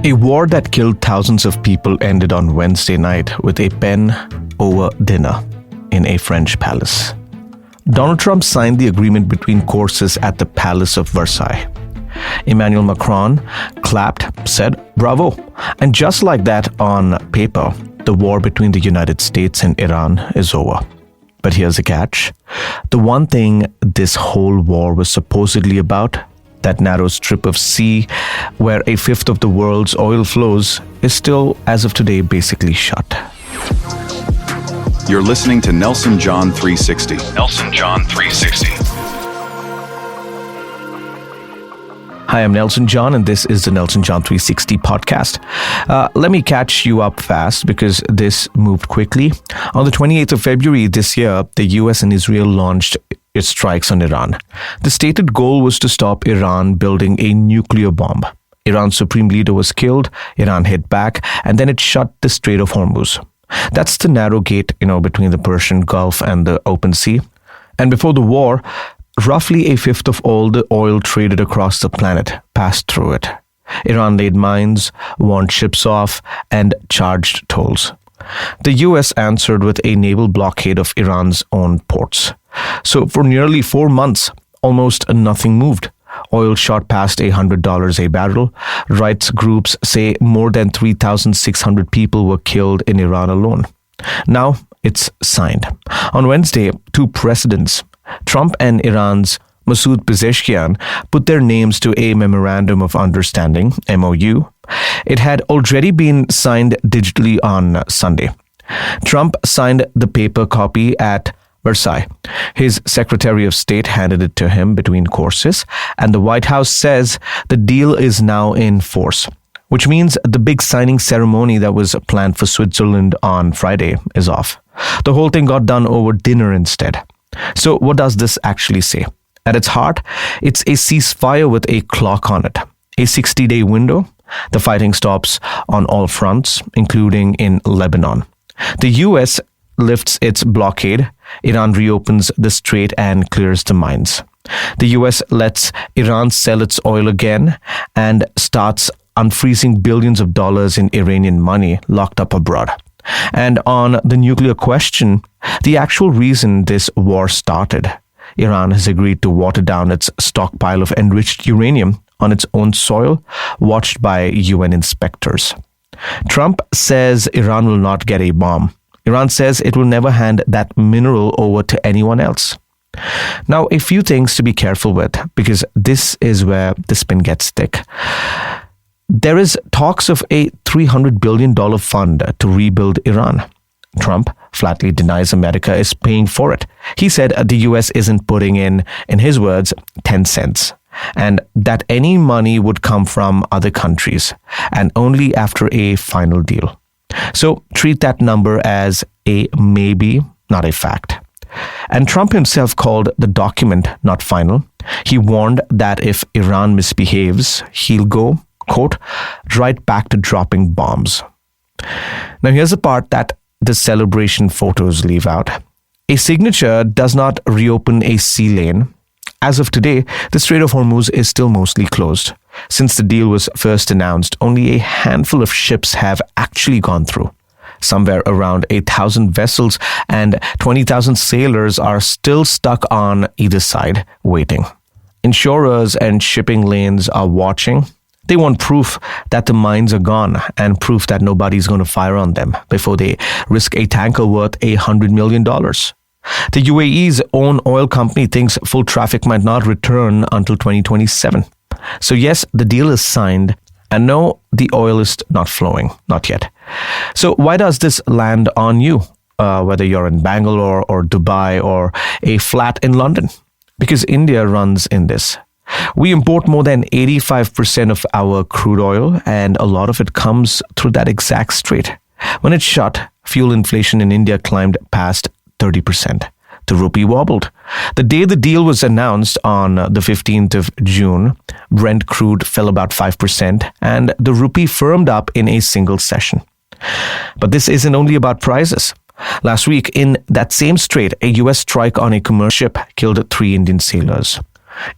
A war that killed thousands of people ended on Wednesday night with a pen over dinner in a French palace. Donald Trump signed the agreement between courses at the Palace of Versailles. Emmanuel Macron clapped, said bravo, and just like that, on paper, the war between the United States and Iran is over. But here's the catch. The one thing this whole war was supposedly about, that narrow strip of sea where a fifth of the world's oil flows, is still, as of today, basically shut. You're listening to Nelson John 360. Nelson John 360. Hi, I'm Nelson John, and this is the Nelson John 360 podcast. Let me catch you up fast because this moved quickly. On the 28th of February this year, the US and Israel launched its strikes on Iran. The stated goal was to stop Iran building a nuclear bomb. Iran's supreme leader was killed, Iran hit back, and then it shut the Strait of Hormuz. That's the narrow gate, between the Persian Gulf and the open sea. And before the war, roughly a fifth of all the oil traded across the planet passed through it. Iran laid mines, warned ships off, and charged tolls. The US answered with a naval blockade of Iran's own ports. So for nearly 4 months, almost nothing moved. Oil shot past $100 a barrel. Rights groups say more than 3,600 people were killed in Iran alone. Now it's signed. On Wednesday, two presidents, Trump and Iran's Masoud Pezeshkian, put their names to a memorandum of understanding, MOU. It had already been signed digitally on Sunday. Trump signed the paper copy at Versailles. His Secretary of State handed it to him between courses, and the White House says the deal is now in force, which means the big signing ceremony that was planned for Switzerland on Friday is off. The whole thing got done over dinner instead. So what does this actually say? At its heart, it's a ceasefire with a clock on it. A 60-day window. The fighting stops on all fronts, including in Lebanon. The U.S. lifts its blockade. Iran reopens the strait and clears the mines. The U.S. lets Iran sell its oil again and starts unfreezing billions of dollars in Iranian money locked up abroad. And on the nuclear question, the actual reason this war started, Iran has agreed to water down its stockpile of enriched uranium on its own soil, watched by UN inspectors. Trump says Iran will not get a bomb. Iran says it will never hand that mineral over to anyone else. Now, a few things to be careful with, because this is where the spin gets thick. There is talks of a $300 billion fund to rebuild Iran. Trump flatly denies America is paying for it. He said the US isn't putting in his words, 10 cents, and that any money would come from other countries, and only after a final deal. So treat that number as a maybe, not a fact. And Trump himself called the document not final. He warned that if Iran misbehaves, he'll go, quote, right back to dropping bombs. Now here's the part that the celebration photos leave out. A signature does not reopen a sea lane. As of today, the Strait of Hormuz is still mostly closed. Since the deal was first announced, only a handful of ships have actually gone through. Somewhere around 8,000 vessels and 20,000 sailors are still stuck on either side, waiting. Insurers and shipping lanes are watching. They want proof that the mines are gone and proof that nobody's going to fire on them before they risk a tanker worth $100 million. The UAE's own oil company thinks full traffic might not return until 2027. So yes, the deal is signed, and no, the oil is not flowing, not yet. So why does this land on you, whether you're in Bangalore or Dubai or a flat in London? Because India runs in this. We import more than 85% of our crude oil, and a lot of it comes through that exact strait. When it shut, fuel inflation in India climbed past 30%. The rupee wobbled. The day the deal was announced on the 15th of June, Brent crude fell about 5%, and the rupee firmed up in a single session. But this isn't only about prices. Last week, in that same strait, a U.S. strike on a commercial ship killed 3 Indian sailors.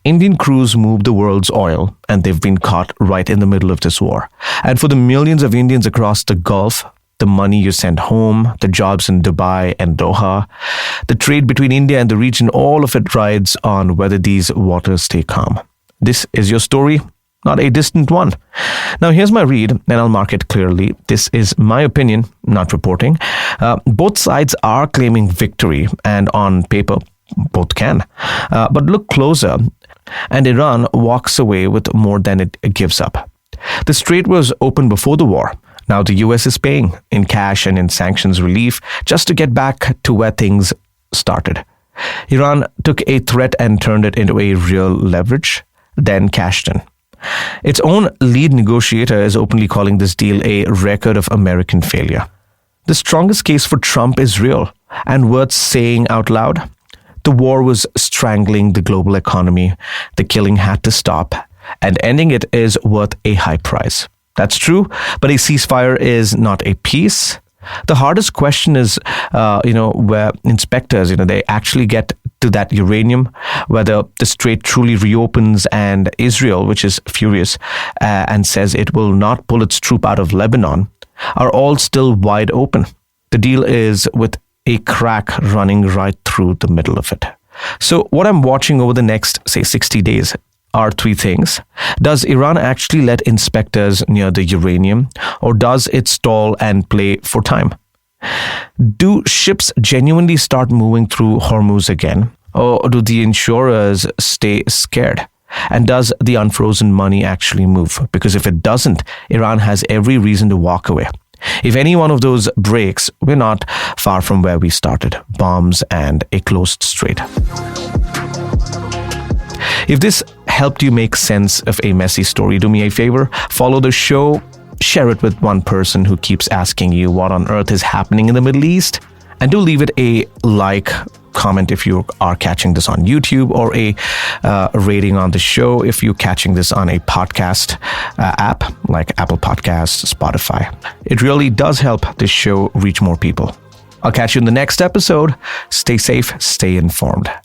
Indian crews move the world's oil, and they've been caught right in the middle of this war. And for the millions of Indians across the Gulf, the money you send home, the jobs in Dubai and Doha, the trade between India and the region, all of it rides on whether these waters stay calm. This is your story, not a distant one. Now, here's my read, and I'll mark it clearly. This is my opinion, not reporting. Both sides are claiming victory, and on paper, both can. But look closer, and Iran walks away with more than it gives up. The strait was open before the war. Now the US is paying in cash and in sanctions relief just to get back to where things started. Iran took a threat and turned it into a real leverage, then cashed in. Its own lead negotiator is openly calling this deal a record of American failure. The strongest case for Trump is real and worth saying out loud. The war was strangling the global economy. The killing had to stop, and ending it is worth a high price. That's true, but a ceasefire is not a peace. The hardest question is, where inspectors, they actually get to that uranium, whether the strait truly reopens, and Israel, which is furious and says it will not pull its troop out of Lebanon, are all still wide open. The deal is with a crack running right through the middle of it. So what I'm watching over the next, say, 60 days are three things. Does Iran actually let inspectors near the uranium, or does it stall and play for time? Do ships genuinely start moving through Hormuz again, or do the insurers stay scared? And does the unfrozen money actually move? Because if it doesn't, Iran has every reason to walk away. If any one of those breaks, we're not far from where we started: bombs and a closed strait. If this helped you make sense of a messy story, do me a favor, follow the show, share it with one person who keeps asking you what on earth is happening in the Middle East, and do leave it a like, comment if you are catching this on YouTube, or a rating on the show if you're catching this on a podcast app like Apple Podcasts, Spotify. It really does help this show reach more people. I'll catch you in the next episode. Stay safe, stay informed.